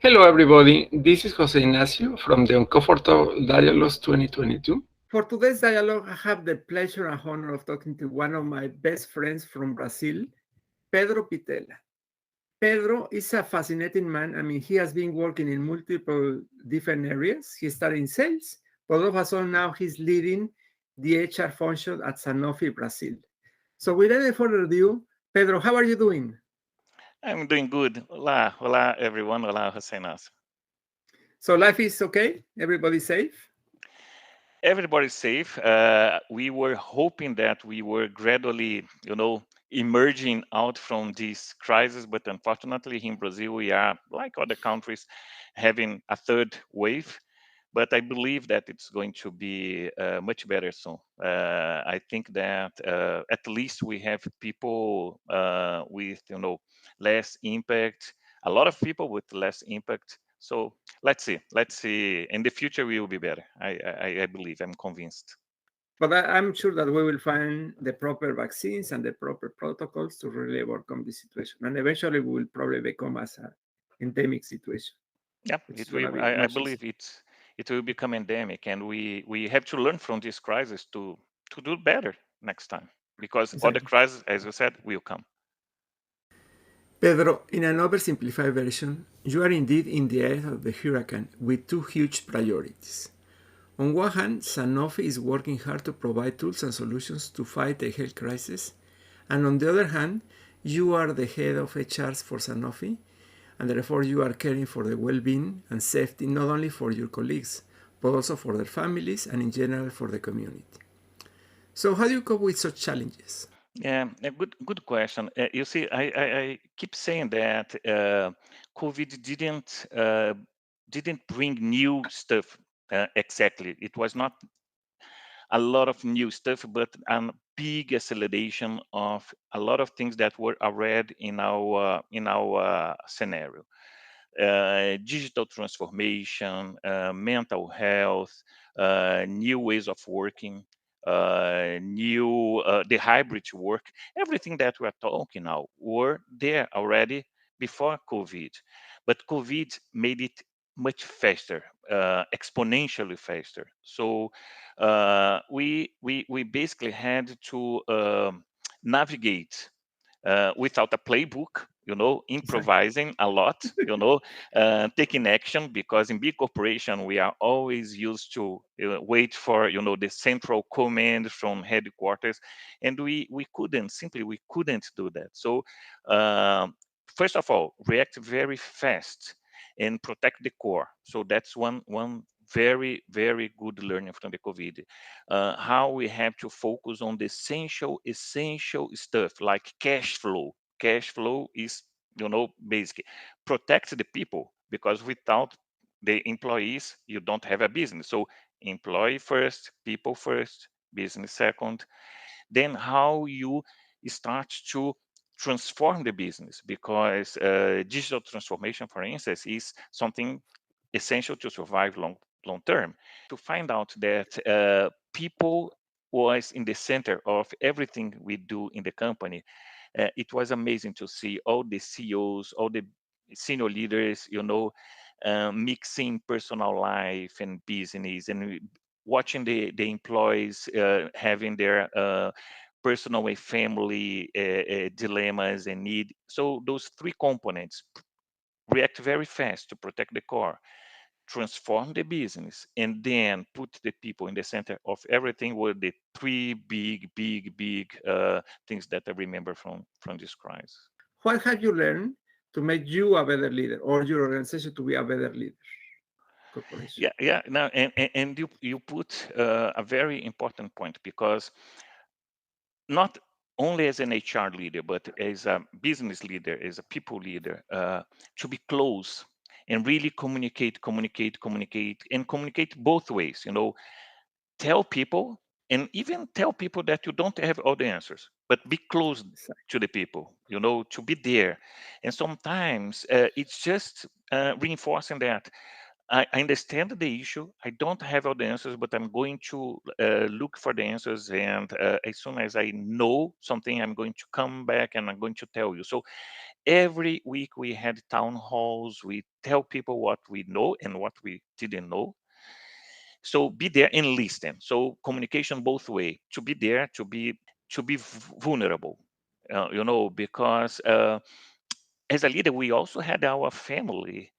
Hello, everybody. This is José Ignacio from the Uncomfortable Dialogues 2022. For today's dialogue, I have the pleasure and honor of talking to one of my best friends from Brazil, Pedro Pitella. Pedro is a fascinating man. I mean, he has been working in multiple different areas. He started in sales, but all of a sudden now he's leading the HR function at Sanofi Brazil. So without any further ado, Pedro, how are you doing? I'm doing good. Hola, hola everyone. Hola, José Ignacio. So life is okay? Everybody's safe? Everybody's safe. We were hoping that we were gradually, emerging out from this crisis, but unfortunately, in Brazil, we are like other countries having a third wave. But I believe that it's going to be much better soon. I think that at least we have people with, less impact. A lot of people with less impact. So let's see. Let's see. In the future, we will be better. I believe. I'm convinced. But I'm sure that we will find the proper vaccines and the proper protocols to really overcome this situation. And eventually we will probably become as an endemic situation, Yeah, which is it going to will. be I much easier. believe it will become endemic, and we have to learn from this crisis to do better next time, because other Exactly. crises, as you said, will come. Pedro, in an oversimplified version, you are indeed in the eye of the hurricane with two huge priorities. On one hand, Sanofi is working hard to provide tools and solutions to fight the health crisis, and on the other hand, you are the head of HRs for Sanofi, and therefore you are caring for the well-being and safety not only for your colleagues, but also for their families and in general for the community. So how do you cope with such challenges? Yeah, a good question. You see, I keep saying that COVID didn't bring new stuff exactly. It was not a lot of new stuff, but a big acceleration of a lot of things that were already in our scenario. Digital transformation, mental health, new ways of working, new the hybrid work, everything that we're talking now were there already before COVID, but COVID made it much faster, exponentially faster. So we basically had to navigate without a playbook, Exactly. improvising a lot, taking action, because in big corporation we are always used to wait for, the central command from headquarters, and we couldn't do that. So first of all, react very fast and protect the core. So that's one very very good learning from the COVID, how we have to focus on the essential stuff like cash flow. Cash flow is, basically protect the people, because without the employees you don't have a business. So employee first, people first, business second. Then how you start to transform the business, because digital transformation, for instance, is something essential to survive long term. To find out that people was in the center of everything we do in the company, it was amazing to see all the CEOs, all the senior leaders, mixing personal life and business, and watching the employees having their personal and family dilemmas and need. So those three components react very fast to protect the core, transform the business, and then put the people in the center of everything were the three big things that I remember from this crisis. What have you learned to make you a better leader or your organization to be a better leader, corporation? Yeah. Now, and you put a very important point, because not only as an HR leader, but as a business leader, as a people leader, to be close and really communicate both ways. Tell people, and even tell people that you don't have all the answers, but be close to the people, to be there. And sometimes it's just reinforcing that I understand the issue. I don't have all the answers, but I'm going to look for the answers. And as soon as I know something, I'm going to come back and I'm going to tell you. So Every week we had town halls. We tell people what we know and what we didn't know. So be there and listen. So communication both way. To be there, to be vulnerable. Because as a leader, we also had our family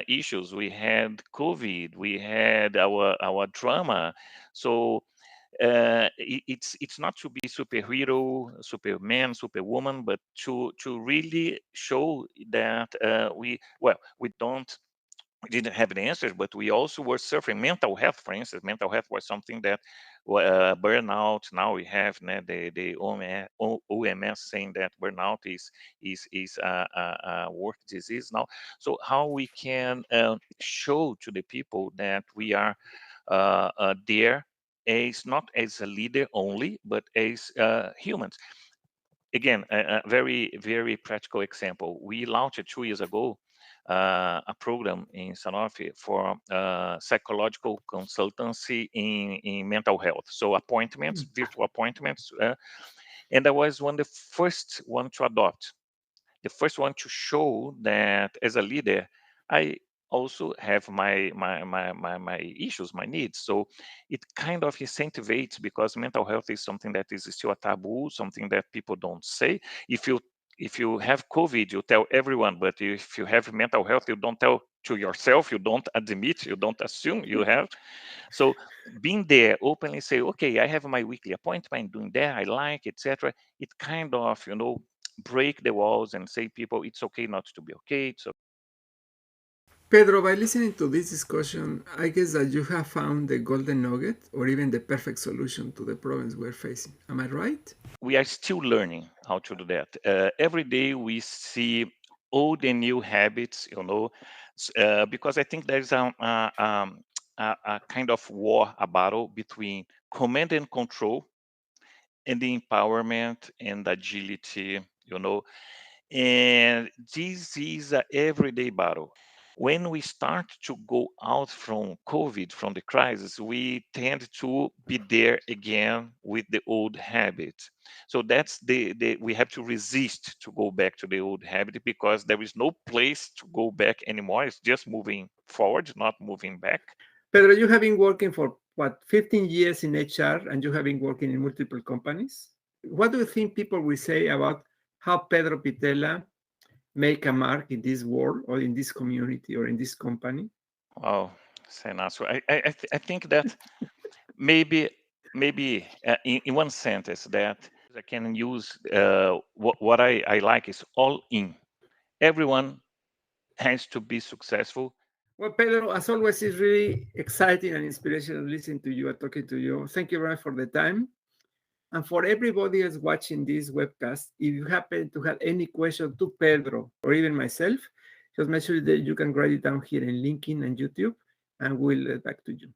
issues. We had COVID. We had our drama. So it's not to be superhero, superman, superwoman, but to really show that we didn't have the answers, but we also were suffering mental health. For instance, mental health was something that burnout. Now we have the OMS saying that burnout is a work disease now. So how we can show to the people that we are there as not as a leader only, but as humans. Again, a very, very practical example. We launched 2 years ago a program in Sanofi for psychological consultancy in mental health. So appointments, virtual appointments, and I was the first one to adopt, the first one to show that as a leader, I also have my issues, my needs. So it kind of incentivizes, because mental health is something that is still a taboo, something that people don't say. If you have COVID, you tell everyone, but if you have mental health, you don't tell to yourself, you don't admit, you don't assume you have. So being there openly say, okay, I have my weekly appointment, doing that, I like, etc. It kind of, break the walls and say people, it's okay not to be okay. So Pedro, by listening to this discussion, I guess that you have found the golden nugget or even the perfect solution to the problems we're facing. Am I right? we are still learning how to do that. Every day we see old and new habits, because I think there's a kind of war, a battle between command and control and the empowerment and agility, and this is an everyday battle. When we start to go out from COVID, from the crisis, we tend to be there again with the old habit. So that's the we have to resist to go back to the old habit, because there is no place to go back anymore. It's just moving forward, not moving back. Pedro, you have been working for what, 15 years in HR, and you have been working in multiple companies. What do you think people will say about how Pedro Pitella make a mark in this world or in this community or in this company? Oh, Senaso, I think that maybe in one sentence that I can use, what I like is all in. Everyone has to be successful. Well, Pedro, as always, it's really exciting and inspirational listening to you and talking to you. Thank you very much for the time. And for everybody else watching this webcast, if you happen to have any question to Pedro or even myself, just make sure that you can write it down here in LinkedIn and YouTube, and we'll get back to you.